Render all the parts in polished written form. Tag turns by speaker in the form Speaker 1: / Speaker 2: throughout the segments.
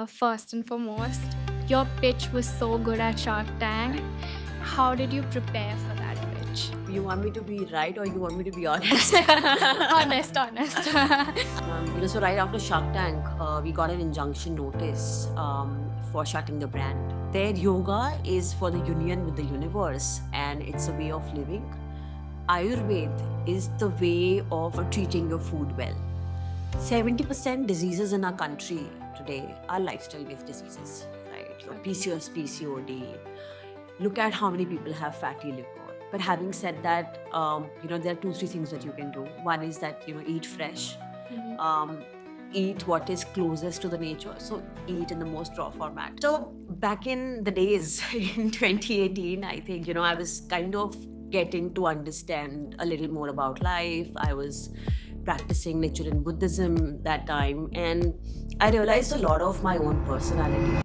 Speaker 1: First and foremost, your pitch was so good at Shark Tank. How did you prepare for that pitch?
Speaker 2: You want me to be right or you want me to be honest?
Speaker 1: Honest.
Speaker 2: So right after Shark Tank, we got an injunction notice for shutting the brand. Their yoga is for the union with the universe and it's a way of living. Ayurveda is the way of treating your food well. 70% diseases in our country today are lifestyle-based diseases, right? Your PCOS, PCOD. Look at how many people have fatty liver. But having said that, there are 2-3 things that you can do. One is that eat fresh, eat what is closest to the nature. So eat in the most raw format. So back in the days in 2018, I think I was kind of getting to understand a little more about life. I was practicing Nichiren Buddhism that time, and I realized a lot of my own personality.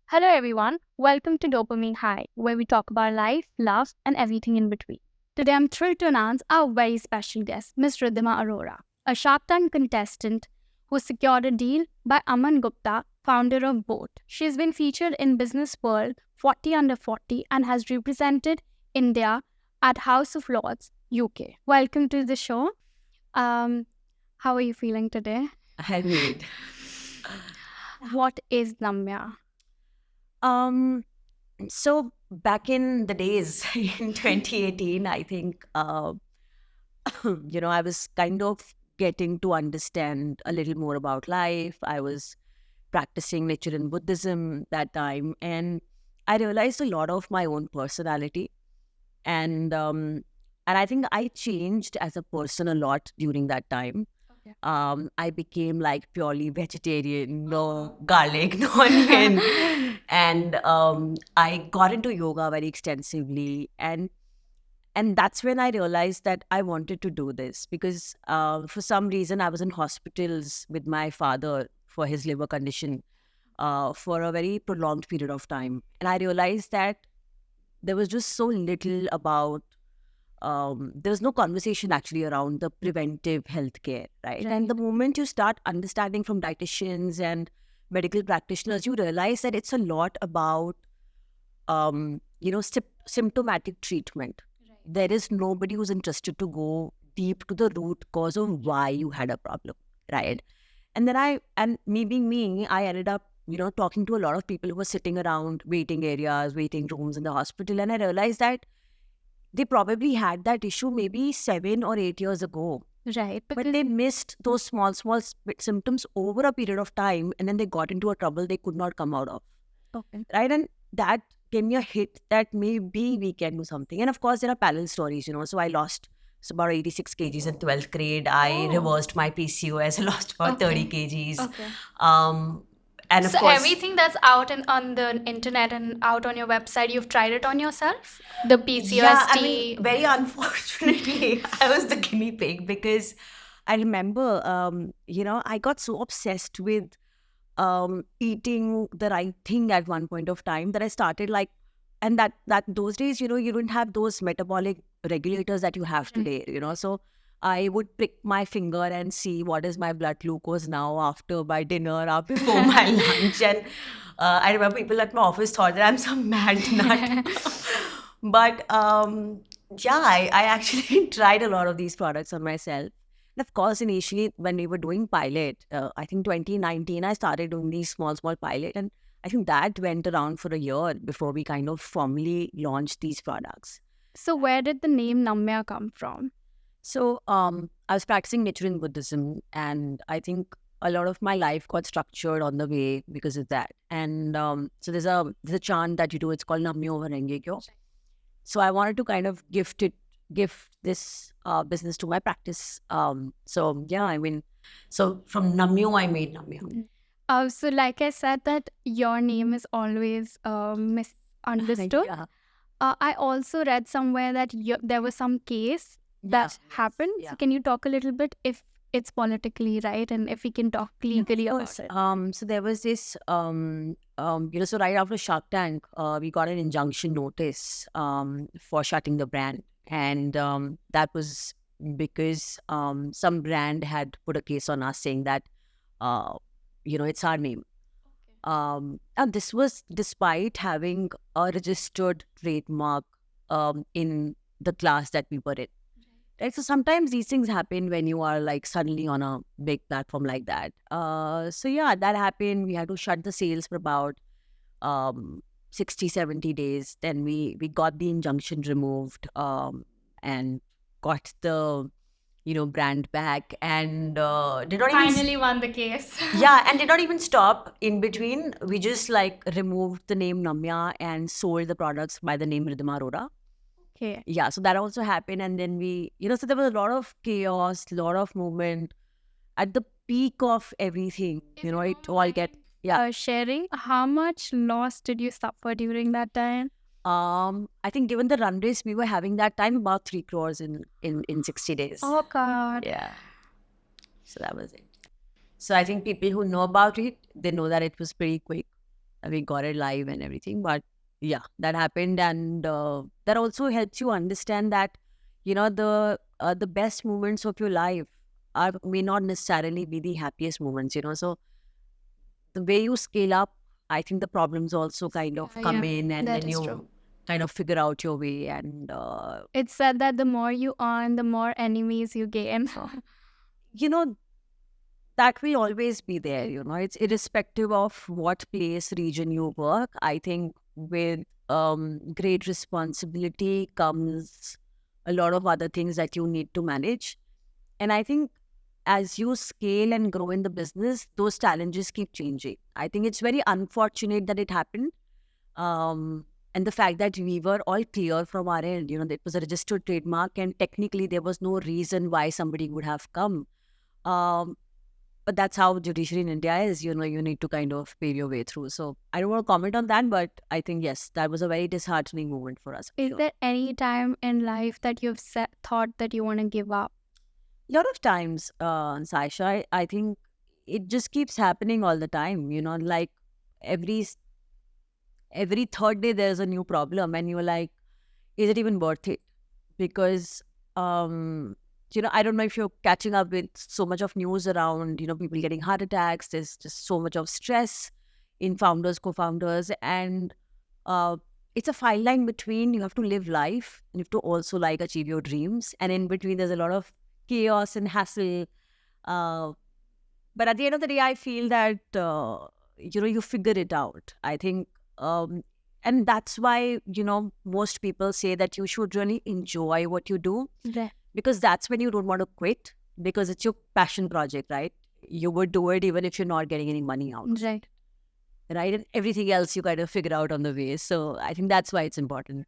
Speaker 1: Hello, everyone. Welcome to Dopamine High, where we talk about life, love, and everything in between. Today, I'm thrilled to announce our very special guest, Ms. Riddhima Arora, a Shark Tank contestant who secured a deal by Aman Gupta, founder of Boat. She has been featured in Business World 40 Under 40 and has represented India at House of Lords, UK. Welcome to the show. How are you feeling today?
Speaker 2: I mean,
Speaker 1: What is Namya?
Speaker 2: So back in the days in 2018, I think, I was kind of getting to understand a little more about life. I was practicing Nichiren Buddhism that time, and I realized a lot of my own personality. And I think I changed as a person a lot during that time.
Speaker 1: Okay.
Speaker 2: I became like purely vegetarian, no garlic, no onion. And I got into yoga very extensively. And that's when I realized that I wanted to do this because for some reason I was in hospitals with my father for his liver condition for a very prolonged period of time. And I realized that there was just so little about there was no conversation actually around the preventive healthcare, right? And the moment you start understanding from dietitians and medical practitioners, you realize that it's a lot about, symptomatic treatment. There is nobody who's interested to go deep to the root cause of why you had a problem, right? And then me being me, I ended up, talking to a lot of people who were sitting around waiting areas, waiting rooms in the hospital. And I realized that they probably had that issue maybe 7 or 8 years ago.
Speaker 1: Right.
Speaker 2: But they missed those small symptoms over a period of time, and then they got into a trouble they could not come out of.
Speaker 1: Okay.
Speaker 2: Right? And that gave me a hit that maybe we can do something. And of course, there are parallel stories, So I lost about 86 kgs in 12th grade. I reversed my PCOS. I lost about 30 kgs.
Speaker 1: Okay.
Speaker 2: And of
Speaker 1: So
Speaker 2: course,
Speaker 1: everything that's out on the internet and out on your website, you've tried it on yourself? The PCOS
Speaker 2: yeah, I mean, very unfortunately, I was the guinea pig because I remember, I got so obsessed with eating the right thing at one point of time that I started and that those days, you didn't have those metabolic regulators that you have today, So I would prick my finger and see what is my blood glucose now after my dinner or before my lunch. And I remember people at my office thought that I'm some mad nut. But I actually tried a lot of these products on myself. And of course, initially, when we were doing pilot, I think 2019, I started doing these small pilot. And I think that went around for a year before we kind of formally launched these products.
Speaker 1: So where did the name Namya come from?
Speaker 2: So I was practicing Nichiren Buddhism, and I think a lot of my life got structured on the way because of that. And so there's a chant that you do. It's called Namyo Varenge Kyo. So I wanted to kind of gift this business to my practice. So from Namyo, I made Namyo.
Speaker 1: So like I said that your name is always misunderstood.
Speaker 2: Yeah.
Speaker 1: I also read somewhere that there was some case that happened.
Speaker 2: Yeah.
Speaker 1: So can you talk a little bit if it's politically right, and if we can talk legally
Speaker 2: Of
Speaker 1: about
Speaker 2: course.
Speaker 1: it.
Speaker 2: So there was this, so right after Shark Tank, we got an injunction notice for shutting the brand. And that was because some brand had put a case on us saying that, uh, it's our name. And this was despite having a registered trademark in the class that we were in. Right. So sometimes these things happen when you are like suddenly on a big platform like that. So yeah, that happened. We had to shut the sales for about um 60, 70 days. Then we got the injunction removed, and got the brand back, and did not even
Speaker 1: Finally won the case.
Speaker 2: yeah, and did not even stop in between. We just like removed the name Namya and sold the products by the name Ridhima Arora.
Speaker 1: Okay.
Speaker 2: Yeah, so that also happened. And then so there was a lot of chaos, lot of movement at the peak of everything.
Speaker 1: If
Speaker 2: You know,
Speaker 1: you
Speaker 2: it
Speaker 1: don't
Speaker 2: all get,
Speaker 1: mind
Speaker 2: yeah.
Speaker 1: sharing, how much loss did you suffer during that time?
Speaker 2: I think given the run race we were having that time, about 3 crores in 60 days.
Speaker 1: Oh God.
Speaker 2: Yeah. So that was it. So I think people who know about it, they know that it was pretty quick. We got it live and everything. But yeah, that happened, and that also helps you understand that the best moments of your life may not necessarily be the happiest moments. So the way you scale up, I think the problems also kind of come in, and
Speaker 1: that
Speaker 2: then
Speaker 1: is
Speaker 2: you
Speaker 1: true.
Speaker 2: kind of figure out your way. And
Speaker 1: It's said that the more you earn, the more enemies you gain.
Speaker 2: you know that will always be there. It's irrespective of what place, region you work. I think with great responsibility comes a lot of other things that you need to manage. And I think as you scale and grow in the business, those challenges keep changing. I think it's very unfortunate that it happened. And the fact that we were all clear from our end, it was a registered trademark, and technically there was no reason why somebody would have come. Um, but that's how judiciary in India is. You need to kind of pay your way through. So I don't want to comment on that, but I think, yes, that was a very disheartening moment for us.
Speaker 1: Is there any time in life that you've thought that you want to give up?
Speaker 2: A lot of times, Saisha, I think it just keeps happening all the time. Like every every third day there's a new problem, and you're like, is it even worth it? Because I don't know if you're catching up with so much of news around, people getting heart attacks. There's just so much of stress in founders, co-founders, and uh, it's a fine line between you have to live life and you have to also like achieve your dreams, and in between there's a lot of chaos and hassle. Uh, but at the end of the day, I feel that you figure it out. I think, and that's why most people say that you should really enjoy what you do,
Speaker 1: Right.
Speaker 2: because that's when you don't want to quit, because it's your passion project, right? You would do it even if you're not getting any money out,
Speaker 1: Right.
Speaker 2: right? And everything else you kind of figure out on the way. So I think that's why it's important.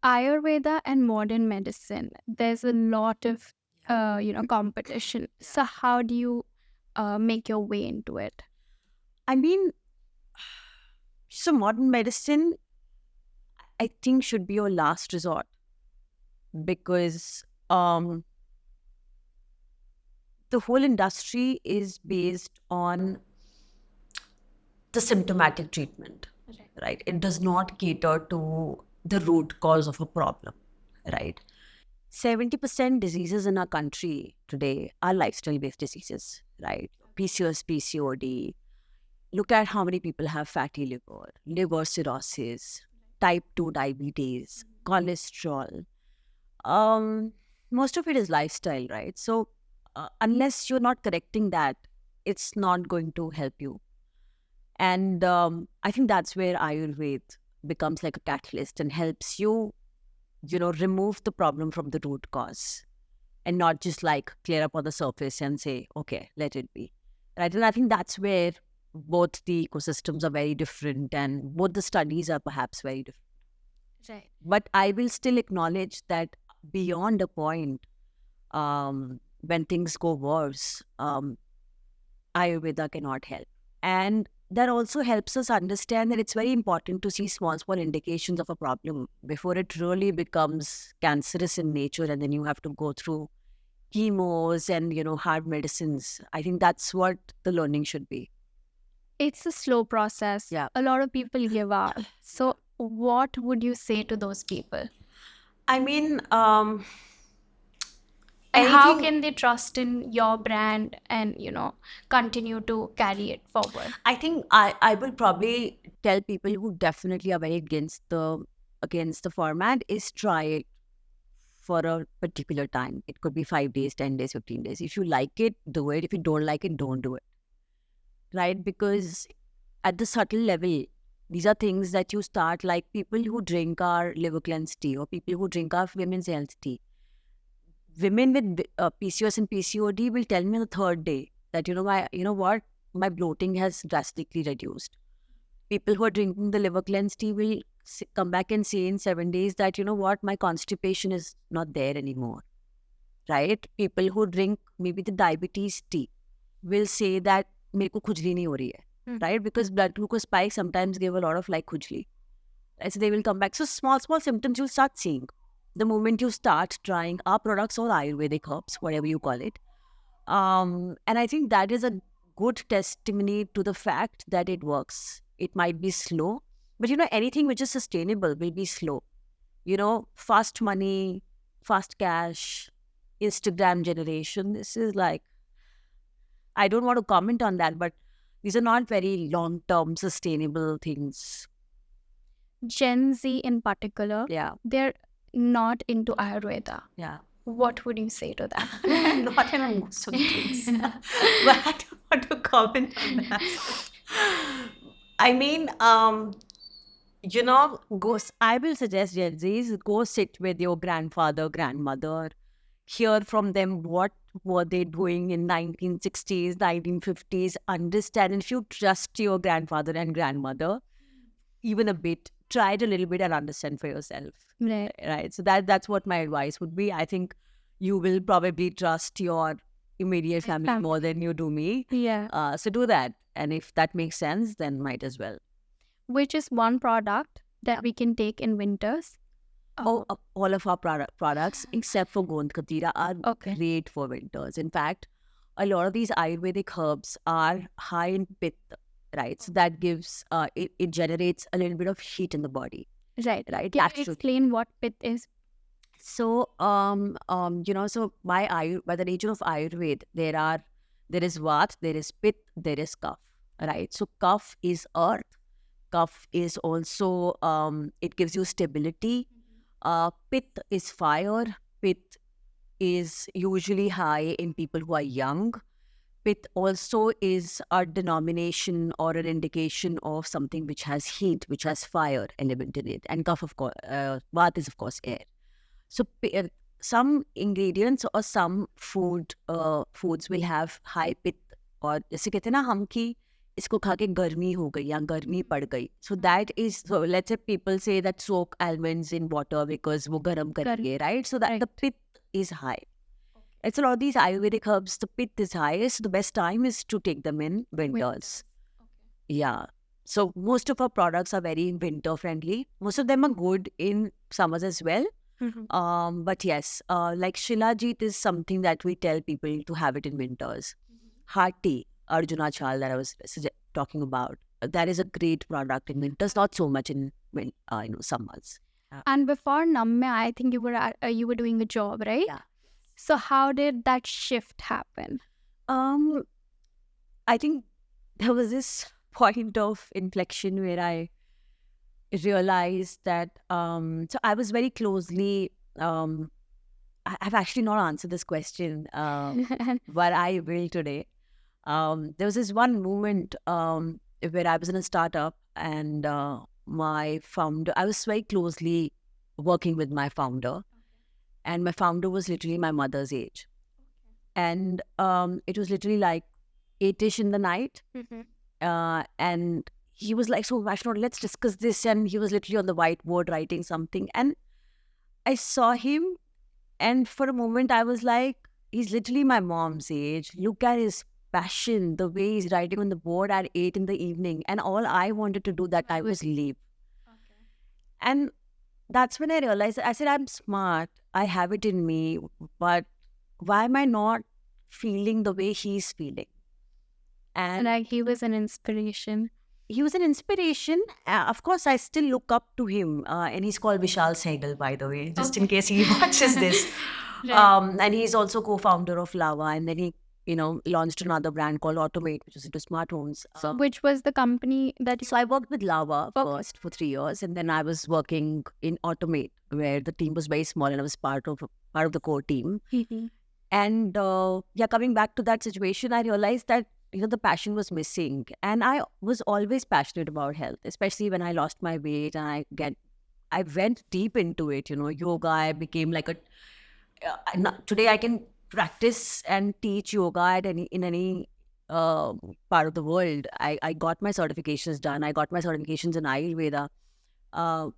Speaker 1: Ayurveda and modern medicine, there's a lot of competition. So how do you make your way into it?
Speaker 2: I mean, so modern medicine, I think, should be your last resort, because the whole industry is based on the symptomatic treatment, right? It does not cater to the root cause of a problem, right? 70% diseases in our country today are lifestyle-based diseases, right? PCOS, PCOD. Look at how many people have fatty liver, liver cirrhosis, type 2 diabetes, cholesterol. Most of it is lifestyle, right? So unless you're not correcting that, it's not going to help you. And I think that's where Ayurveda becomes like a catalyst and helps you, remove the problem from the root cause, and not just like clear up on the surface and say, okay, let it be. Right. And I think that's where both the ecosystems are very different, and both the studies are perhaps very different.
Speaker 1: Right.
Speaker 2: But I will still acknowledge that beyond a point, when things go worse, Ayurveda cannot help. And that also helps us understand that it's very important to see small indications of a problem before it really becomes cancerous in nature, and then you have to go through chemos and, hard medicines. I think that's what the learning should be.
Speaker 1: It's a slow process.
Speaker 2: Yeah.
Speaker 1: A lot of people give up. So, what would you say to those people?
Speaker 2: I mean,
Speaker 1: And how
Speaker 2: anything.
Speaker 1: can they trust in your brand and, continue to carry it forward?
Speaker 2: I think I will probably tell people who definitely are very against the format is try it for a particular time. It could be 5 days, 10 days, 15 days. If you like it, do it. If you don't like it, don't do it. Right? Because at the subtle level, these are things that you start, like people who drink our liver cleanse tea or people who drink our women's health tea. Women with PCOS and PCOD will tell me on the third day that, my bloating has drastically reduced. People who are drinking the liver cleanse tea will come back and say in 7 days that, my constipation is not there anymore. Right? People who drink maybe the diabetes tea will say that मेरे को खुजली नहीं हो रही है. Right? Because blood glucose spikes sometimes give a lot of like khujli. And so they will come back. So small symptoms you'll start seeing. The moment you start trying our products or Ayurvedic herbs, whatever you call it. And I think that is a good testimony to the fact that it works. It might be slow, but anything which is sustainable will be slow. Fast money, fast cash, Instagram generation. This is like, I don't want to comment on that, but these are not very long-term sustainable things.
Speaker 1: Gen Z in particular,
Speaker 2: Yeah.
Speaker 1: they're not into Ayurveda.
Speaker 2: Yeah.
Speaker 1: What would you say to that?
Speaker 2: Not in most of the things. But I don't want to comment on that. I mean, I will suggest Gen Zs, go sit with your grandfather, grandmother, hear from them what were they doing in 1960s, 1950s, understand. And if you trust your grandfather and grandmother, even a bit, try it a little bit and understand for yourself. Right. So that's what my advice would be. I think you will probably trust your immediate family more than you do me.
Speaker 1: Yeah.
Speaker 2: So do that. And if that makes sense, then might as well.
Speaker 1: Which is one product that we can take in winters?
Speaker 2: All of our products, except for Gond Katira, are
Speaker 1: Okay.
Speaker 2: great for winters. In fact, a lot of these Ayurvedic herbs are high in pitta, right? So that gives, it generates a little bit of heat in the body.
Speaker 1: Right.
Speaker 2: Right.
Speaker 1: Can you explain what pitta is?
Speaker 2: So, so by the nature of Ayurveda, there is Vat, there is Pitta, there is Kapha, right? So Kapha is earth. Kapha is also, it gives you stability. Pitta is fire. Pitta is usually high in people who are young. Pitta also is a denomination or an indication of something which has heat, which has fire element in it. And Kapha, of course, Vat is of course air. So some ingredients or some foods will have high pitta, और जैसे कहते हैं ना हम कि इसको खा के गर्मी हो गई या गर्मी पड़ गई. So that is, so let's say people say that soak almonds in water because वो गर्म करेंगे, right? So that the pitta is high. It's a lot of these Ayurvedic herbs, the pitta is high, so the best time is to take them in winters. Yeah. So most of our products are very winter friendly. Most of them are good in summers as well. But yes, like Shilajit is something that we tell people to have it in winters. Heart tea, Arjuna Chal that I was talking about, that is a great product in winters, not so much in summers.
Speaker 1: And before Namme, I think you were doing a job, right?
Speaker 2: Yeah.
Speaker 1: So how did that shift happen?
Speaker 2: I think there was this point of inflection where I realized that, so I was very closely, I've actually not answered this question, but I will today. There was this one moment where I was in a startup and my founder, I was very closely working with my founder, and my founder was literally my mother's age. And it was literally like 8-ish in the night. And he was like, so Vaishnav, let's discuss this. And he was literally on the whiteboard writing something. And I saw him, and for a moment I was like, he's literally my mom's age. Look at his passion, the way he's writing on the board at 8 in the evening. And all I wanted to do that time was leave. And that's when I realized, I said, I'm smart. I have it in me, but why am I not feeling the way he's feeling? And
Speaker 1: Like he was an inspiration.
Speaker 2: he was an inspiration. Of course, I still look up to him. And he's called Vishal Sehgal, by the way, just in
Speaker 1: Okay.
Speaker 2: case he watches this.
Speaker 1: Right.
Speaker 2: And he's also co-founder of Lava. And then he, launched another brand called Automate, which is into smart homes.
Speaker 1: So which was the company that you
Speaker 2: So I worked with Lava
Speaker 1: Okay.
Speaker 2: first for 3 years, and then I was working in Automate, where the team was very small, and I was part of the core team.
Speaker 1: Mhm.
Speaker 2: And coming back to that situation, I realized that the passion was missing, and I was always passionate about health, especially when I lost my weight and I went deep into it. Yoga. I became like a today I can practice and teach yoga in any part of the world. I got my certifications done. I got my certifications in Ayurveda, uh,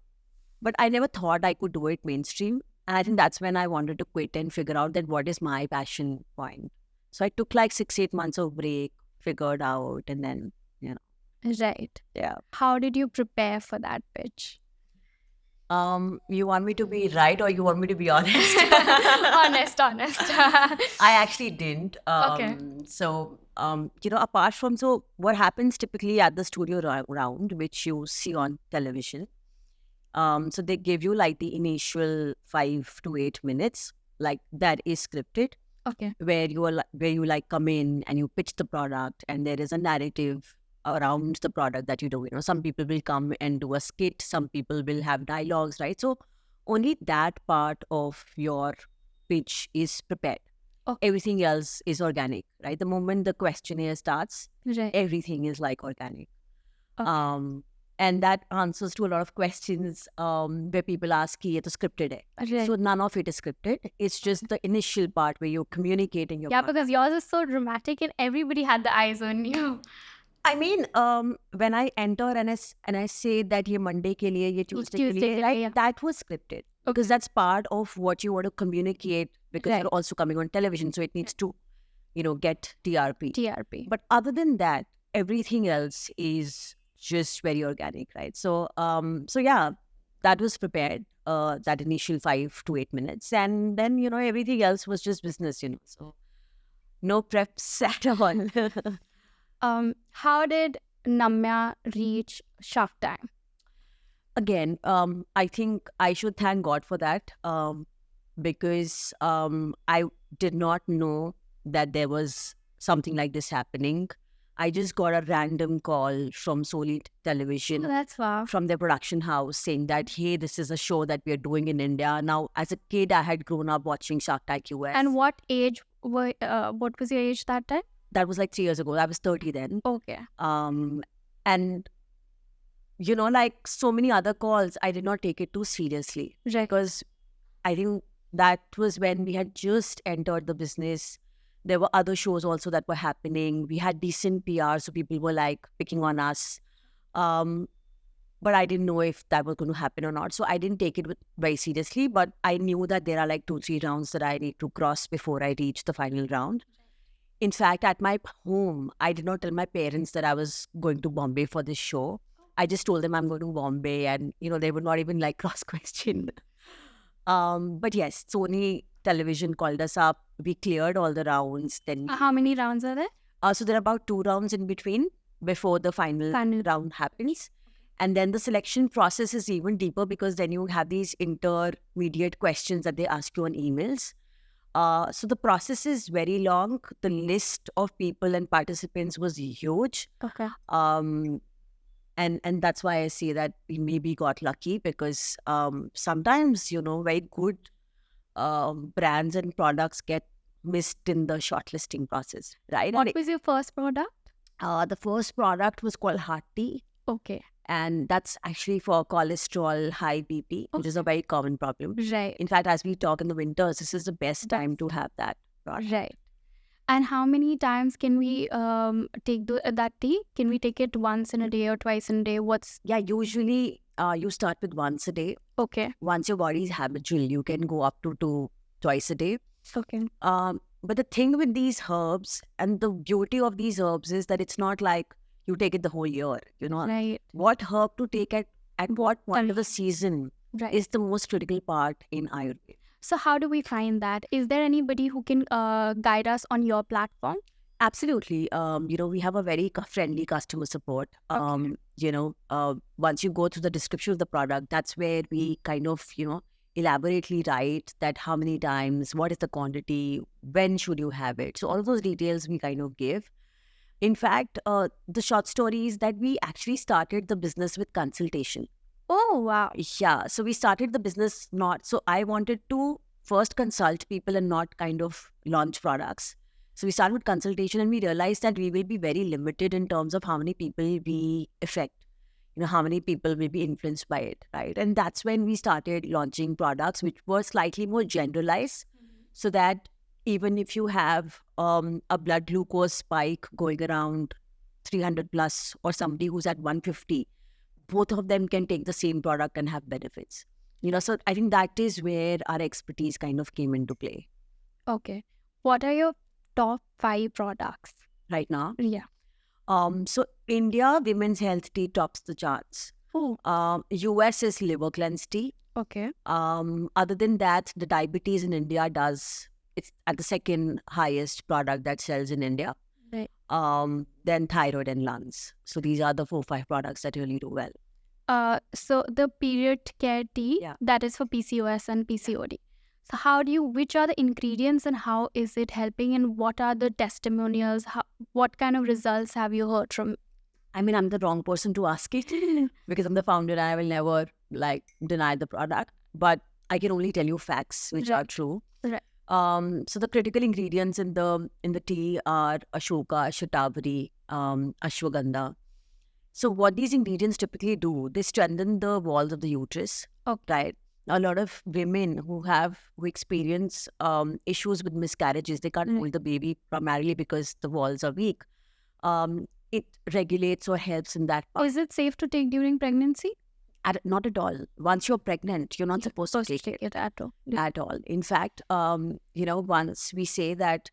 Speaker 2: but I never thought I could do it mainstream. And I think that's when I wanted to quit and figure out that what is my passion point. So I took like 6-8 months of break, figured out, and then
Speaker 1: Right.
Speaker 2: yeah.
Speaker 1: How did you prepare for that pitch?
Speaker 2: You want me to be right or you want me to be honest?
Speaker 1: Honest.
Speaker 2: I actually didn't.
Speaker 1: Okay.
Speaker 2: Apart from what happens typically at the studio round, which you see on television. So they give you like the initial 5 to 8 minutes, like that is scripted,
Speaker 1: Okay.
Speaker 2: where you like come in and you pitch the product, and there is a narrative around the product that you do. Some people will come and do a skit, some people will have dialogues, right? So only that part of your pitch is prepared.
Speaker 1: Okay.
Speaker 2: Everything else is organic, right? The moment the questionnaire starts,
Speaker 1: Right.
Speaker 2: everything is like organic.
Speaker 1: Okay.
Speaker 2: And that answers to a lot of questions where people ask, "Ki ye to scripted hai?"
Speaker 1: Right.
Speaker 2: So none of it is scripted. It's just the initial part where you're communicating your
Speaker 1: Yeah,
Speaker 2: part.
Speaker 1: because yours is so dramatic and everybody had the eyes on you.
Speaker 2: I mean, when I enter and I say that ye Monday ke liye, ye Tuesday ke
Speaker 1: Tuesday
Speaker 2: liye,
Speaker 1: ke
Speaker 2: right?
Speaker 1: liye, yeah.
Speaker 2: That was scripted because that's part of what you want to communicate, because
Speaker 1: Right.
Speaker 2: you're also coming on television, so it needs to, get TRP.
Speaker 1: TRP.
Speaker 2: But other than that, everything else is just very organic, right? So, that was prepared. That initial 5 to 8 minutes, and then everything else was just business, So no preps at all.
Speaker 1: How did Namya reach Shark Tank?
Speaker 2: Again, I think I should thank God for that, because I did not know that there was something like this happening. I just got a random call from Soli Television,
Speaker 1: Oh, that's wow.
Speaker 2: from their production house, saying that, hey, this is a show that we are doing in India. Now, as a kid, I had grown up watching Shark Tank US.
Speaker 1: And what was your age that time?
Speaker 2: That was like 3 years ago. I was 30 then.
Speaker 1: Okay.
Speaker 2: And like so many other calls, I did not take it too seriously,
Speaker 1: Right.
Speaker 2: because I think that was when we had just entered the business. There were other shows also that were happening. We had decent PR, so people were like picking on us. But I didn't know if that was going to happen or not. So I didn't take it very seriously. But I knew that there are like 2-3 rounds that I need to cross before I reach the final round. In fact, at my home, I did not tell my parents that I was going to Bombay for this show. I just told them I'm going to Bombay, and they would not even like cross question. But yes, Sony Television called us up. We cleared all the rounds. Then
Speaker 1: How many rounds are there?
Speaker 2: so there are about 2 rounds in between before the final round happens. And then the selection process is even deeper, because then you have these intermediate questions that they ask you on emails. So the process is very long. The list of people and participants was huge.
Speaker 1: Okay.
Speaker 2: And that's why I say that we maybe got lucky, because sometimes, very good brands and products get missed in the shortlisting process, right?
Speaker 1: What was your first product?
Speaker 2: The first product was called Heart Tea,
Speaker 1: Okay.
Speaker 2: and that's actually for cholesterol, high BP, which is a very common problem.
Speaker 1: Right.
Speaker 2: In fact, as we talk in the winters, this is the best time to have that product.
Speaker 1: Right. And how many times can we take that tea? Can we take it once in a day or twice in a day?
Speaker 2: Yeah, usually you start with once a day.
Speaker 1: Okay.
Speaker 2: Once your body is habitual, you can go up to twice a day.
Speaker 1: Okay.
Speaker 2: But the thing with these herbs, and the beauty of these herbs, is that it's not like you take it the whole year.
Speaker 1: Right.
Speaker 2: What herb to take at what point of the season
Speaker 1: Right.
Speaker 2: is the most critical part in Ayurveda.
Speaker 1: So how do we find that? Is there anybody who can guide us on your platform?
Speaker 2: Absolutely. We have a very friendly customer support. Once you go through the description of the product, that's where we kind of, elaborately write that how many times, what is the quantity, when should you have it. So all of those details we kind of give. In fact, the short story is that we actually started the business with consultation.
Speaker 1: Oh, wow.
Speaker 2: Yeah. So we started the business not, so I wanted to first consult people and not kind of launch products. So we started with consultation and we realized that we will be very limited in terms of how many people we affect, how many people will be influenced by it, right? And that's when we started launching products which were slightly more generalized so that even if you have a blood glucose spike going around 300 plus or somebody who's at 150, both of them can take the same product and have benefits. So I think that is where our expertise kind of came into play
Speaker 1: Okay. What are your top 5 products?
Speaker 2: right now.
Speaker 1: Yeah.
Speaker 2: So India Women's Health Tea tops the charts. US is Liver Cleanse Tea.
Speaker 1: Okay.
Speaker 2: Other than that, the diabetes in India it's at the second highest product that sells in India.
Speaker 1: Right.
Speaker 2: Then thyroid and lungs. So these are the 4-5 products that really do well.
Speaker 1: So the period care tea, that is for PCOS and PCOD. So which are the ingredients and how is it helping and what are the testimonials? What kind of results have you heard from?
Speaker 2: I mean, I'm the wrong person to ask it because I'm the founder and I will never deny the product, but I can only tell you facts which are true.
Speaker 1: Right.
Speaker 2: So the critical ingredients in the tea are Ashoka, Shatavari, Ashwagandha. So what these ingredients typically do, they strengthen the walls of the uterus, right? A lot of women who experience issues with miscarriages, they can't hold the baby primarily because the walls are weak. It regulates or helps in that part.
Speaker 1: Is it safe to take during pregnancy?
Speaker 2: Not at all. Once you're pregnant, you're not supposed to take
Speaker 1: it at all.
Speaker 2: At all. In fact, once we say that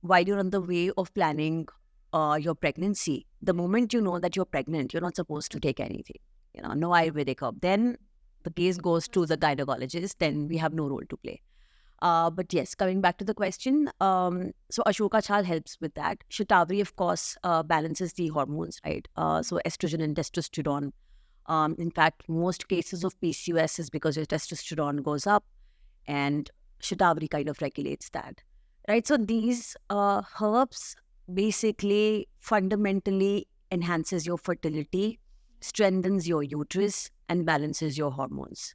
Speaker 2: while you're on the way of planning your pregnancy, the moment you know that you're pregnant, you're not supposed to take anything. No Ayurvedic herb. Then the case goes to the gynecologist, then we have no role to play. But yes, coming back to the question, so Ashoka Chal helps with that. Shatavari, of course, balances the hormones, right? So estrogen and testosterone. In fact, most cases of PCOS is because your testosterone goes up and Shatavari kind of regulates that, right? So these herbs basically fundamentally enhances your fertility, strengthens your uterus, and balances your hormones,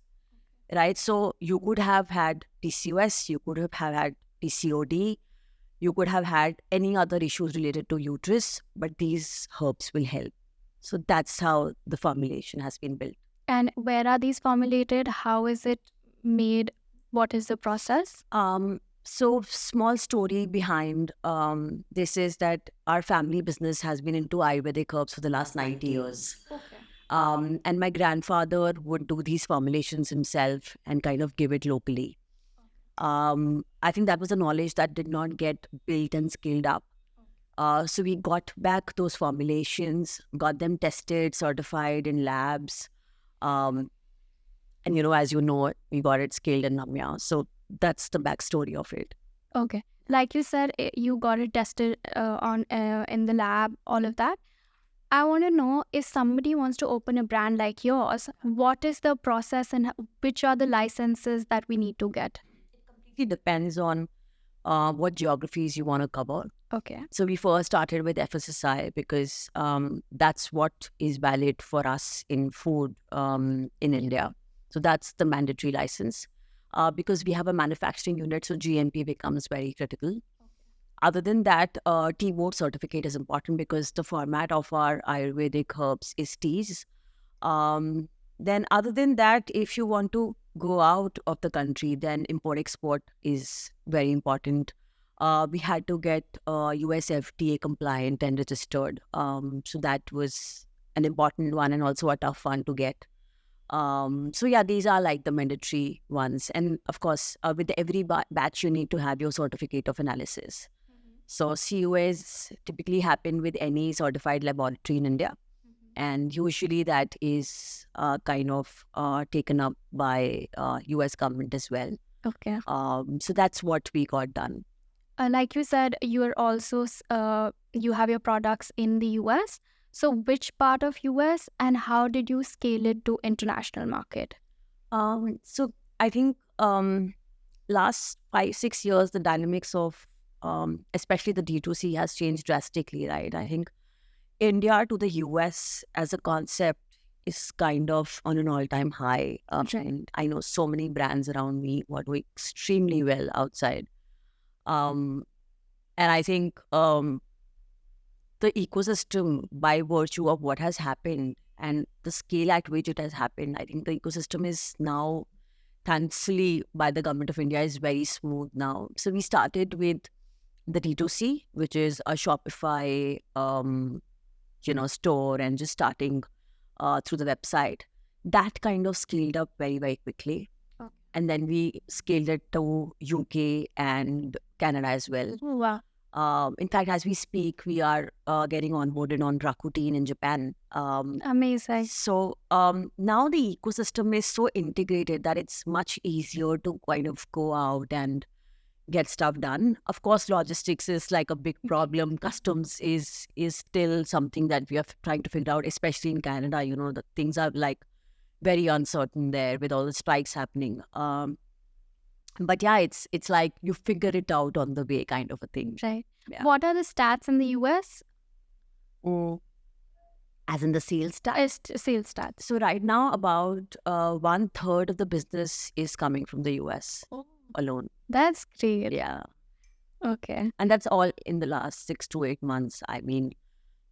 Speaker 2: right? So you could have had PCOS, you could have had PCOD, you could have had any other issues related to uterus, but these herbs will help. So that's how the formulation has been built.
Speaker 1: And where are these formulated? How is it made? What is the process?
Speaker 2: So small story behind this is that our family business has been into Ayurvedic herbs for the last 90 years.
Speaker 1: Okay.
Speaker 2: And my grandfather would do these formulations himself and kind of give it locally. I think that was a knowledge that did not get built and scaled up. So we got back those formulations, got them tested, certified in labs. And, as you know, we got it scaled in Namya. So that's the backstory of it.
Speaker 1: Okay. Like you said, you got it tested in the lab, all of that. I want to know, if somebody wants to open a brand like yours, what is the process and which are the licenses that we need to get?
Speaker 2: It completely depends on what geographies you want to cover.
Speaker 1: Okay.
Speaker 2: So we first started with FSSAI because that's what is valid for us in food in India. So that's the mandatory license. Because we have a manufacturing unit, so GMP becomes very critical. Okay. Other than that, tea board certificate is important because the format of our Ayurvedic herbs is teas. Then other than that, if you want to go out of the country, then import-export is very important. We had to get US FDA compliant and registered. So that was an important one and also a tough one to get. So yeah, these are like the mandatory ones. And of course, with every batch, you need to have your certificate of analysis. So COAs typically happen with any certified laboratory in India. and usually that is kind of taken up by US government as well.
Speaker 1: Okay.
Speaker 2: So that's what we got done.
Speaker 1: Like you said, you are also you have your products in the US. So which part of US and how did you scale it to international market?
Speaker 2: So I think last 5-6 years, the dynamics of especially the D2C has changed drastically, right? I think India to the US as a concept is kind of on an all-time high. And I know so many brands around me who are doing extremely well outside. Um, and I think the ecosystem, by virtue of what has happened and the scale at which it has happened, I think the ecosystem is now, thankfully, by the government of India, is very smooth now. So we started with the D2C, which is a Shopify, store, and just starting through the website. That kind of scaled up very, very quickly.
Speaker 1: Okay.
Speaker 2: And then we scaled it to UK and Canada as well.
Speaker 1: Oh, wow.
Speaker 2: In fact, as we speak, we are getting onboarded on Rakuten in Japan.
Speaker 1: Amazing.
Speaker 2: So now the ecosystem is so integrated that it's much easier to kind of go out and get stuff done. Of course, logistics is like a big problem. Customs is still something that we are trying to figure out, especially in Canada. You know, the things are like very uncertain there with all the strikes happening. But yeah, it's like you figure it out on the way, kind of a thing.
Speaker 1: Right.
Speaker 2: Yeah.
Speaker 1: What are the stats in the US?
Speaker 2: As in the sales stats?
Speaker 1: Sales stats.
Speaker 2: So right now, about 1/3 of the business is coming from the US alone.
Speaker 1: That's great.
Speaker 2: Yeah.
Speaker 1: Okay.
Speaker 2: And that's all in the last 6 to 8 months. I mean,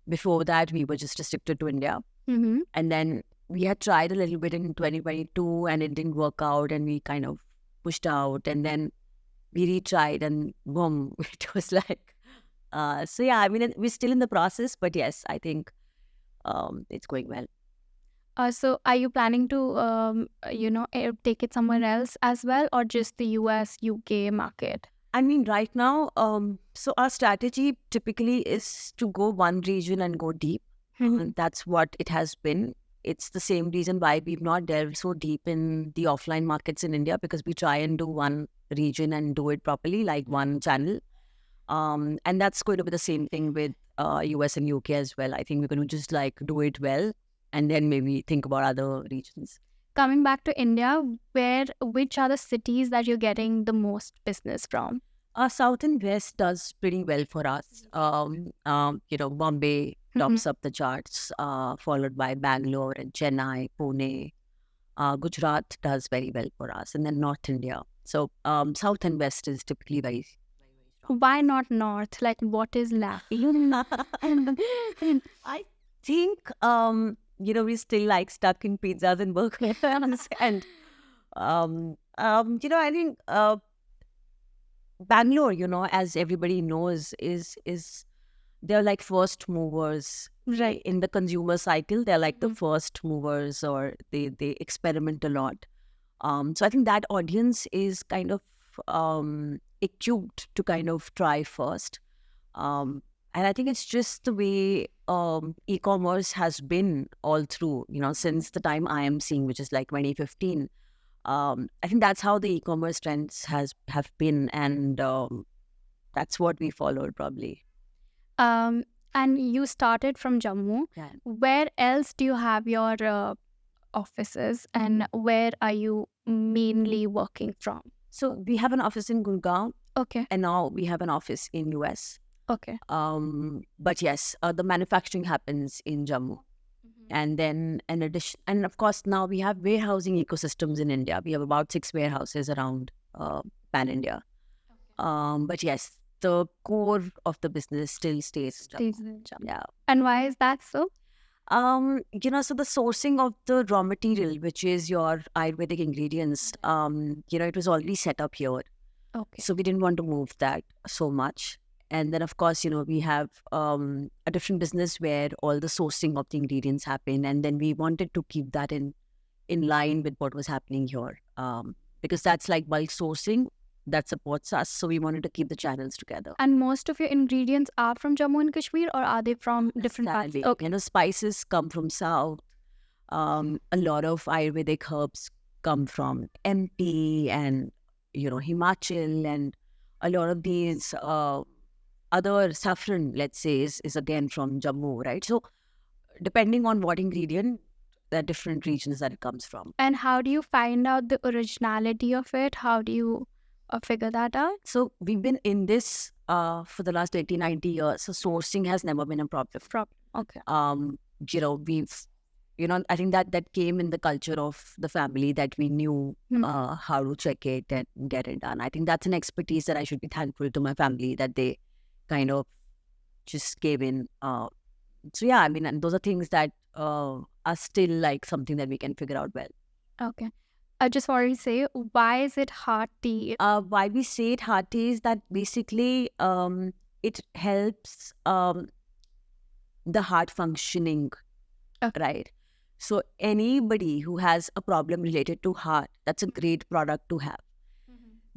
Speaker 2: before that, we were just restricted to India.
Speaker 1: Mm-hmm.
Speaker 2: And then we had tried a little bit in 2022 and it didn't work out and we kind of pushed out. And then we retried and boom, it was like, so yeah, I mean, we're still in the process, but yes, I think it's going well.
Speaker 1: So are you planning to, take it somewhere else as well or just the US, UK market?
Speaker 2: I mean, right now, so our strategy typically is to go one region and go deep. And that's what it has been. It's the same reason why we've not delved so deep in the offline markets in India, because we try and do one region and do it properly, like one channel. And that's going to be the same thing with US and UK as well. I think we're going to just like do it well and then maybe think about other regions.
Speaker 1: Coming back to India, which are the cities that you're getting the most business from?
Speaker 2: South and West does pretty well for us. Bombay tops up the charts, followed by Bangalore and Chennai, Pune. Gujarat does very well for us, and then North India. So South and West is typically very strong.
Speaker 1: Why not North? Like, what is lacking?
Speaker 2: I think we still like stuck in pizzas and burgers, and I think Bangalore, as everybody knows, is they're like first movers,
Speaker 1: Right.
Speaker 2: in the consumer cycle. They're like the first movers, or they experiment a lot. So I think that audience is kind of equipped to kind of try first. And I think it's just the way e-commerce has been all through, since the time I am seeing, which is like 2015. I think that's how the e-commerce trends have been, and that's what we followed probably.
Speaker 1: And you started from Jammu.
Speaker 2: Yeah.
Speaker 1: Where else do you have your offices and where are you mainly working from?
Speaker 2: So we have an office in Gurgaon,
Speaker 1: Okay.
Speaker 2: and now we have an office in US.
Speaker 1: Okay.
Speaker 2: But yes, the manufacturing happens in Jammu. And then in addition, and of course, now we have warehousing ecosystems in India. We have about 6 warehouses around pan India. But yes, the core of the business still stays Jammu.
Speaker 1: Stays in Jammu.
Speaker 2: Yeah.
Speaker 1: And why is that so?
Speaker 2: So the sourcing of the raw material, which is your Ayurvedic ingredients, it was already set up here.
Speaker 1: Okay.
Speaker 2: So we didn't want to move that so much. And then, of course, we have a different business where all the sourcing of the ingredients happen. And then we wanted to keep that in line with what was happening here. Because that's like bulk sourcing. that supports us. So we wanted to keep the channels together.
Speaker 1: And most of your ingredients are from Jammu and Kashmir, or are they from different parts?
Speaker 2: Sadly,
Speaker 1: Okay.
Speaker 2: spices come from South. A lot of Ayurvedic herbs come from MP and Himachal, and a lot of these other saffron, let's say, is again from Jammu, right? So depending on what ingredient, there are different regions that it comes from.
Speaker 1: And how do you find out the originality of it? How do you figure that out?
Speaker 2: So we've been in this for the last 80, 90 years. So sourcing has never been a problem.
Speaker 1: Okay.
Speaker 2: We've I think that came in the culture of the family, that we knew how to check it and get it done. I think that's an expertise that I should be thankful to my family, that they kind of just gave in. So yeah, I mean, and those are things that are still like something that we can figure out well.
Speaker 1: Okay. I just wanted to say, why is it hard tea?
Speaker 2: Why we say it hard tea is that basically it helps the heart functioning,
Speaker 1: Okay.
Speaker 2: right? So anybody who has a problem related to heart, that's a great product to have,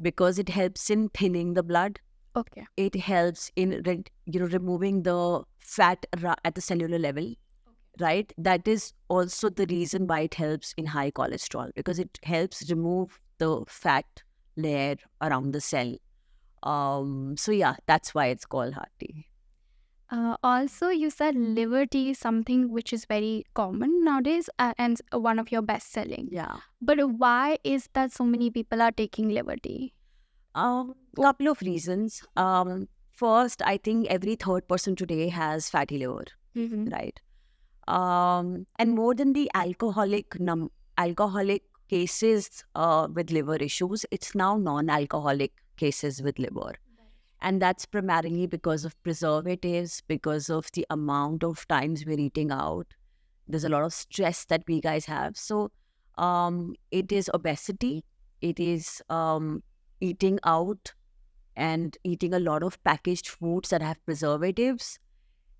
Speaker 2: because it helps in thinning the blood.
Speaker 1: Okay.
Speaker 2: It helps in removing the fat at the cellular level, right? That is also the reason why it helps in high cholesterol, because it helps remove the fat layer around the cell. So yeah, that's why it's called heart tea.
Speaker 1: Also, you said liver tea is something which is very common nowadays and one of your best selling.
Speaker 2: Yeah.
Speaker 1: But why is that so many people are taking liver tea?
Speaker 2: Couple of reasons. First, I think every third person today has fatty liver, right? And more than the alcoholic cases with liver issues, it's now non-alcoholic cases with liver. And that's primarily because of preservatives, because of the amount of times we're eating out. There's a lot of stress that we guys have. So it is obesity. It is eating out and eating a lot of packaged foods that have preservatives.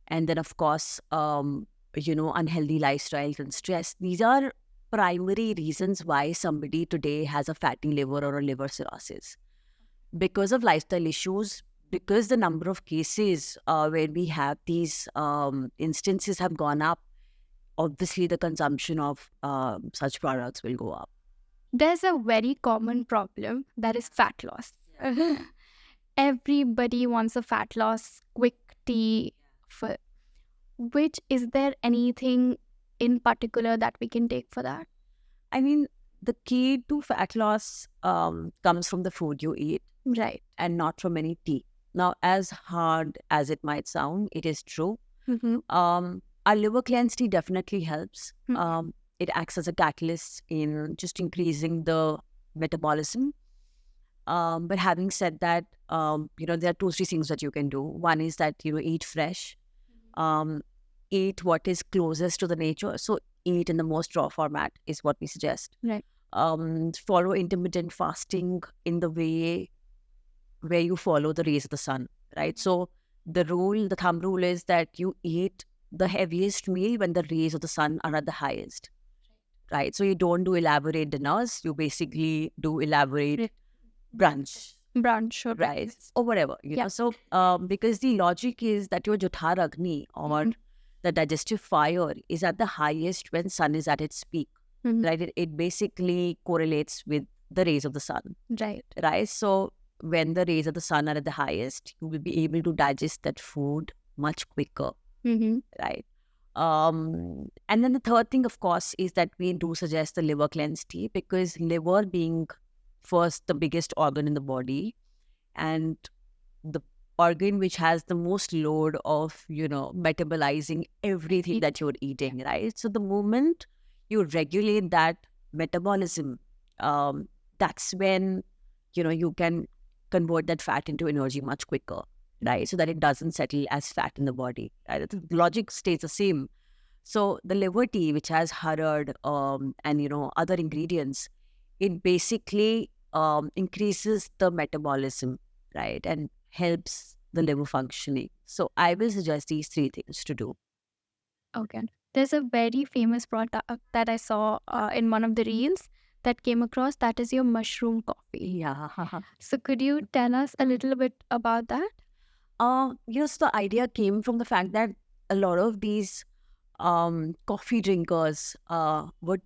Speaker 2: And then, of course, unhealthy lifestyles and stress. These are primary reasons why somebody today has a fatty liver or a liver cirrhosis. Because of lifestyle issues, because the number of cases where we have these instances have gone up, obviously the consumption of such products will go up.
Speaker 1: There's a very common problem, that is fat loss. Everybody wants a fat loss, quick tea. Is there anything in particular that we can take for that?
Speaker 2: I mean, the key to fat loss comes from the food you eat.
Speaker 1: Right.
Speaker 2: And not from any tea. Now, as hard as it might sound, it is true. Our liver cleanse tea definitely helps. It acts as a catalyst in just increasing the metabolism. But having said that, there are 2-3 things that you can do. One is that, eat fresh. Eat what is closest to the nature. So eat in the most raw format is what we suggest.
Speaker 1: Right.
Speaker 2: Follow intermittent fasting in the way where you follow the rays of the sun, right? So the thumb rule is that you eat the heaviest meal when the rays of the sun are at the highest, right? So you don't do elaborate dinners. You basically do elaborate brunch,
Speaker 1: or
Speaker 2: right? Or whatever, know. So because the logic is that your Jyothar Agni, or the digestive fire, is at the highest when sun is at its peak, right? It basically correlates with the rays of the sun, right? So when the rays of the sun are at the highest, you will be able to digest that food much quicker, right? And then the third thing, of course, is that we do suggest the liver cleanse tea, because liver being first the biggest organ in the body and the organ which has the most load of, metabolizing everything that you're eating, right? So the moment you regulate that metabolism, that's when, you can convert that fat into energy much quicker, right? So that it doesn't settle as fat in the body, right? The logic stays the same. So the liver tea, which has harad and, other ingredients, it basically increases the metabolism, right? And helps the liver functioning. So I will suggest these 3 things to do.
Speaker 1: Okay. There's a very famous product that I saw in one of the reels that came across, that is your mushroom coffee.
Speaker 2: Yeah.
Speaker 1: So could you tell us a little bit about that?
Speaker 2: Yes, the idea came from the fact that a lot of these coffee drinkers were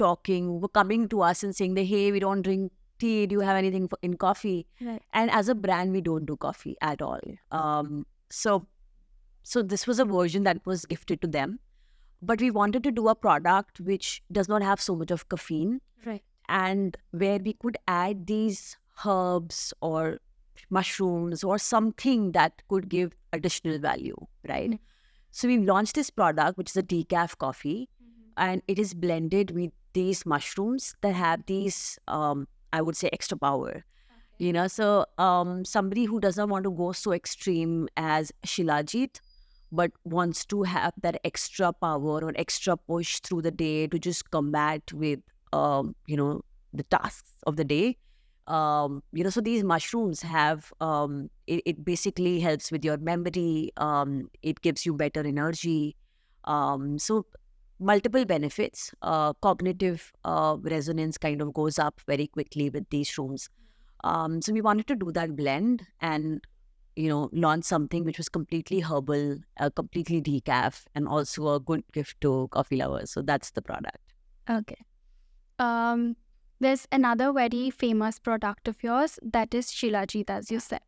Speaker 2: coming to us and saying that, hey, we don't drink tea. Do you have anything in coffee?
Speaker 1: Right.
Speaker 2: And as a brand, we don't do coffee at all. So so this was a version that was gifted to them. But we wanted to do a product which does not have so much of caffeine
Speaker 1: Right.
Speaker 2: and where we could add these herbs or mushrooms or something that could give additional value, right?
Speaker 1: Mm.
Speaker 2: So we launched this product, which is a decaf coffee, and it is blended with these mushrooms that have these, I would say, extra power. So somebody who doesn't want to go so extreme as Shilajit, but wants to have that extra power or extra push through the day to just combat with, the tasks of the day. So these mushrooms have, it basically helps with your memory. It gives you better energy. So multiple benefits. Cognitive resonance kind of goes up very quickly with these shrooms. So we wanted to do that blend and launch something which was completely herbal, completely decaf, and also a good gift to coffee lovers. So that's the product.
Speaker 1: Okay. There's another very famous product of yours that is Shilajit, as you said.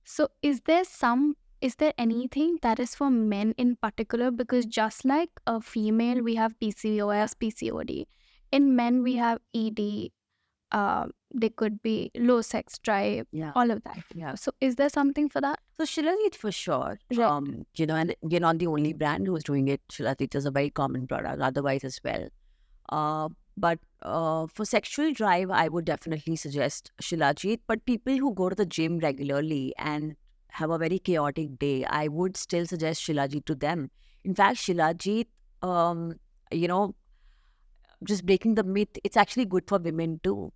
Speaker 1: So is there anything that is for men in particular? Because just like a female, we have PCOS, PCOD. In men, we have ED. They could be low sex drive,
Speaker 2: Yeah.
Speaker 1: all of that.
Speaker 2: Yeah.
Speaker 1: So is there something for that?
Speaker 2: So Shilajit for sure.
Speaker 1: Right.
Speaker 2: And you're not the only brand who's doing it. Shilajit is a very common product otherwise as well. But for sexual drive, I would definitely suggest Shilajit. But people who go to the gym regularly and have a very chaotic day, I would still suggest Shilajit to them. In fact, Shilajit, you know, just breaking the myth, it's actually good for women too.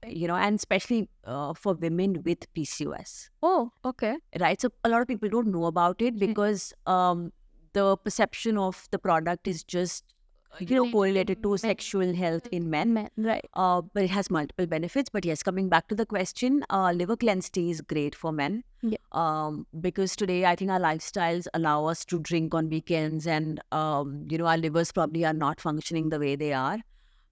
Speaker 2: And especially for women with PCOS.
Speaker 1: Oh, okay.
Speaker 2: Right. So a lot of people don't know about it because the perception of the product is just correlated to sexual health in men.
Speaker 1: Men, right.
Speaker 2: But it has multiple benefits. But yes, coming back to the question, liver cleanse tea is great for men.
Speaker 1: Yeah.
Speaker 2: Because today I think our lifestyles allow us to drink on weekends, and our livers probably are not functioning the way they are.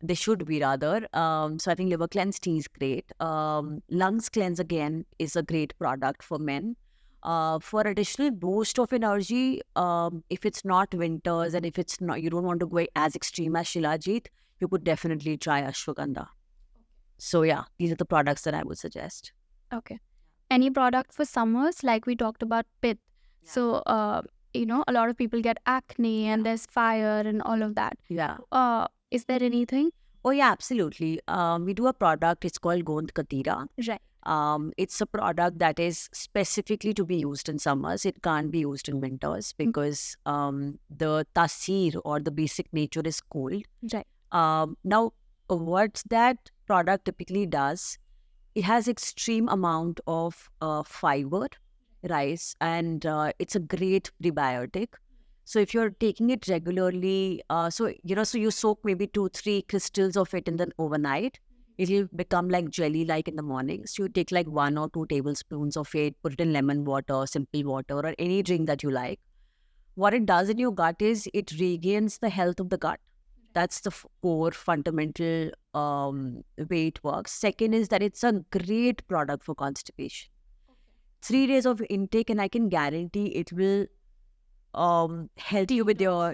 Speaker 2: They should be rather. So I think liver cleanse tea is great. Lungs cleanse again is a great product for men. For additional boost of energy, if it's not winters and if it's not, you don't want to go as extreme as Shilajit, you could definitely try ashwagandha. So yeah, these are the products that I would suggest.
Speaker 1: Okay. Any product for summers, like we talked about pith. So, a lot of people get acne and there's fire and all of that.
Speaker 2: Yeah.
Speaker 1: Is there anything?
Speaker 2: Oh yeah, absolutely. We do a product. It's called Gond Katira.
Speaker 1: Right.
Speaker 2: It's a product that is specifically to be used in summers. It can't be used in winters because the tasir or the basic nature is cold.
Speaker 1: Right.
Speaker 2: Now, what that product typically does, it has extreme amount of fiber, rice, and it's a great prebiotic. So if you're taking it regularly, so you soak maybe 2-3 crystals of it in the overnight. It'll become like jelly-like in the morning. So you take like 1 or 2 tablespoons of it, put it in lemon water, simple water, or any drink that you like. What it does in your gut is it regains the health of the gut. That's the core fundamental way it works. Second is that it's a great product for constipation. 3 days of intake, and I can guarantee it will help you with it'll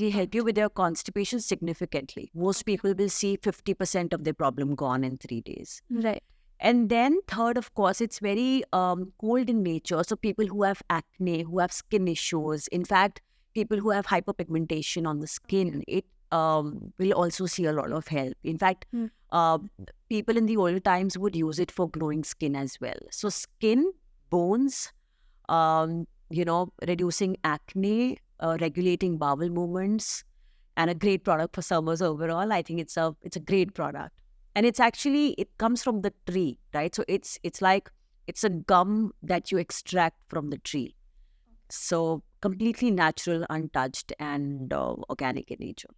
Speaker 2: help you with your constipation significantly. Most people will see 50% of their problem gone in 3 days.
Speaker 1: Right.
Speaker 2: And then third, of course, it's very cold in nature. So people who have acne, who have skin issues, in fact, people who have hyperpigmentation on the skin, it will also see a lot of help. In fact, people in the old times would use it for glowing skin as well. So skin, bones, reducing acne, regulating bowel movements, and a great product for summers overall. I think it's a great product. And it's actually, it comes from the tree, right? So it's like, it's a gum that you extract from the tree. So completely natural, untouched, and organic in nature.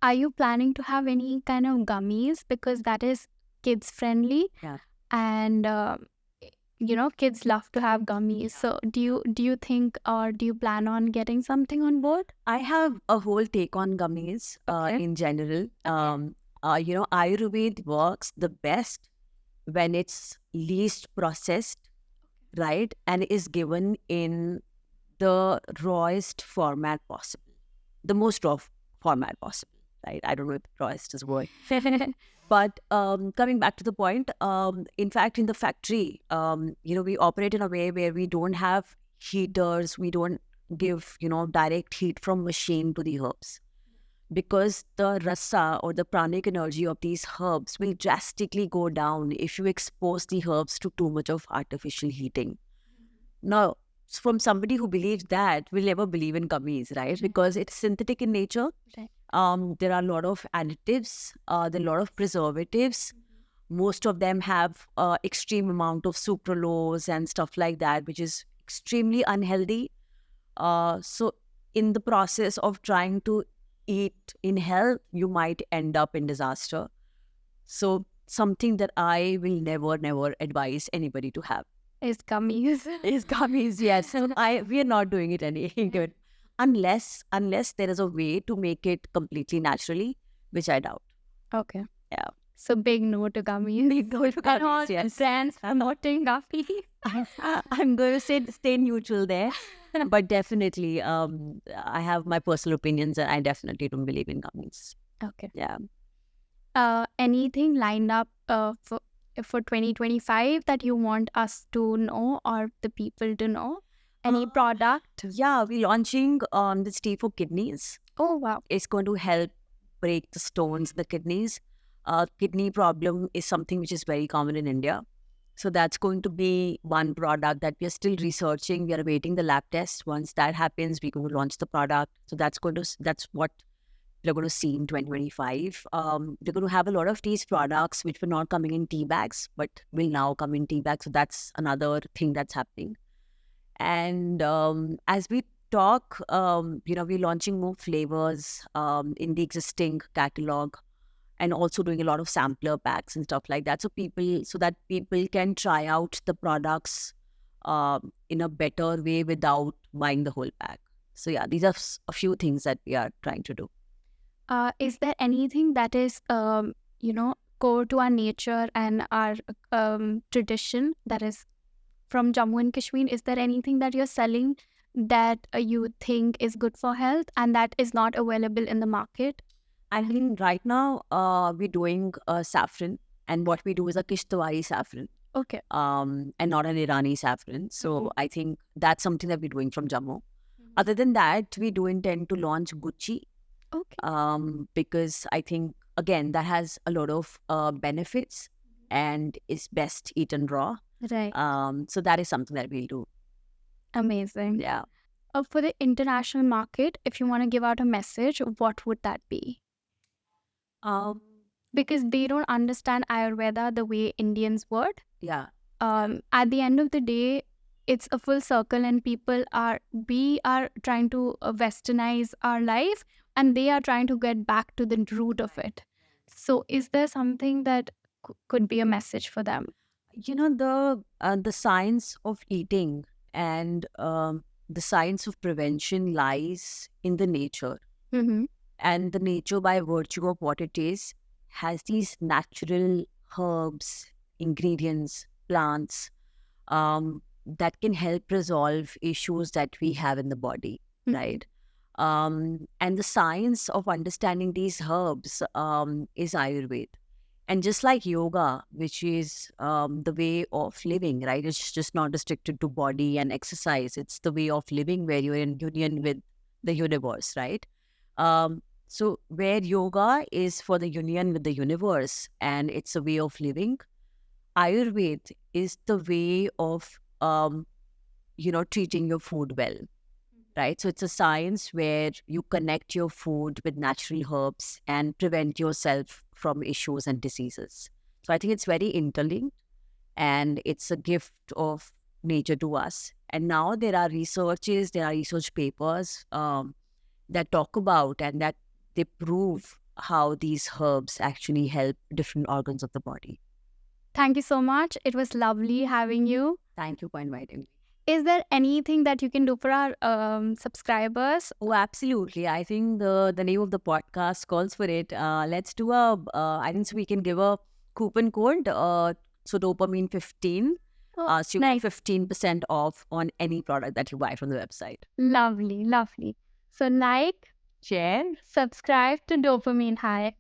Speaker 1: Are you planning to have any kind of gummies? Because that is kids friendly.
Speaker 2: Yeah.
Speaker 1: And kids love to have gummies. So do you think, or do you plan on getting something on board?
Speaker 2: I have a whole take on gummies
Speaker 1: Okay.
Speaker 2: in general. Ayurveda works the best when it's least processed, right? And is given in the rawest format possible, the most raw format possible, right? I don't know if rawest is a word. But coming back to the point, in fact, in the factory, we operate in a way where we don't have heaters. We don't give, direct heat from machine to the herbs, because the rasa or the pranic energy of these herbs will drastically go down if you expose the herbs to too much of artificial heating. Now, from somebody who believes that, will never believe in gummies, right? Because it's synthetic in nature.
Speaker 1: Right.
Speaker 2: There are a lot of additives, there are a lot of preservatives. Most of them have extreme amount of sucralose and stuff like that, which is extremely unhealthy. So in the process of trying to eat in health, you might end up in disaster. So something that I will never advise anybody to have
Speaker 1: Is gummies.
Speaker 2: is gummies. Yes, we are not doing it any good unless there is a way to make it completely naturally, which I doubt.
Speaker 1: Okay.
Speaker 2: Yeah.
Speaker 1: So big no to gummies.
Speaker 2: Big no to
Speaker 1: And all
Speaker 2: gummies, yes.
Speaker 1: brands are not doing gummies.
Speaker 2: I'm going to stay neutral there, but definitely, I have my personal opinions, and I definitely don't believe in gummies.
Speaker 1: Okay.
Speaker 2: Yeah.
Speaker 1: Anything lined up for 2025 that you want us to know, or the people to know? Any product?
Speaker 2: Yeah, we're launching this tea for kidneys.
Speaker 1: Oh, wow.
Speaker 2: It's going to help break the stones in the kidneys. Kidney problem is something which is very common in India. So that's going to be one product that we are still researching. We are awaiting the lab test. Once that happens, we're going to launch the product. So that's what we're going to see in 2025. We're going to have a lot of these products which were not coming in tea bags, but will now come in tea bags. So that's another thing that's happening. And as we talk, we're launching more flavors in the existing catalog, and also doing a lot of sampler packs and stuff like that. So that people can try out the products in a better way without buying the whole pack. So yeah, these are a few things that we are trying to do.
Speaker 1: Is there anything that is, core to our nature and our tradition, that is from Jammu and Kashmir? Is there anything that you're selling that you think is good for health and that is not available in the market?
Speaker 2: I mean, right now we're doing saffron, and what we do is a Kishtwari saffron,
Speaker 1: Okay.
Speaker 2: and not an Irani saffron. So I think that's something that we're doing from Jammu. Other than that, we do intend to launch Gucci,
Speaker 1: Okay.
Speaker 2: because I think, again, that has a lot of benefits and is best eaten raw.
Speaker 1: Right.
Speaker 2: So that is something that we'll do.
Speaker 1: Amazing.
Speaker 2: Yeah.
Speaker 1: For the international market, if you want to give out a message, what would that be? Because they don't understand Ayurveda the way Indians would.
Speaker 2: Yeah.
Speaker 1: At the end of the day, it's a full circle, and we are trying to westernize our life, and they are trying to get back to the root of it. So is there something that could be a message for them?
Speaker 2: The science of eating and the science of prevention lies in the nature.
Speaker 1: Mm-hmm.
Speaker 2: And the nature, by virtue of what it is, has these natural herbs, ingredients, plants that can help resolve issues that we have in the body, right? And the science of understanding these herbs is Ayurveda. And just like yoga, which is the way of living, right? It's just not restricted to body and exercise. It's the way of living where you're in union with the universe, right? So where yoga is for the union with the universe and it's a way of living, Ayurveda is the way of, treating your food well, right? So it's a science where you connect your food with natural herbs and prevent yourself from issues and diseases. So I think it's very interlinked, and it's a gift of nature to us. And now there are research papers that talk about and that they prove how these herbs actually help different organs of the body.
Speaker 1: Thank you so much. It was lovely having you.
Speaker 2: Thank you for inviting me.
Speaker 1: Is there anything that you can do for our subscribers?
Speaker 2: Oh, absolutely. I think the name of the podcast calls for it. Let's do a, I think so we can give a coupon code. So dopamine 15.
Speaker 1: Oh,
Speaker 2: So you get
Speaker 1: nice.
Speaker 2: 15% off on any product that you buy from the website.
Speaker 1: Lovely, lovely. So like,
Speaker 2: Share.
Speaker 1: subscribe to Dopamine High.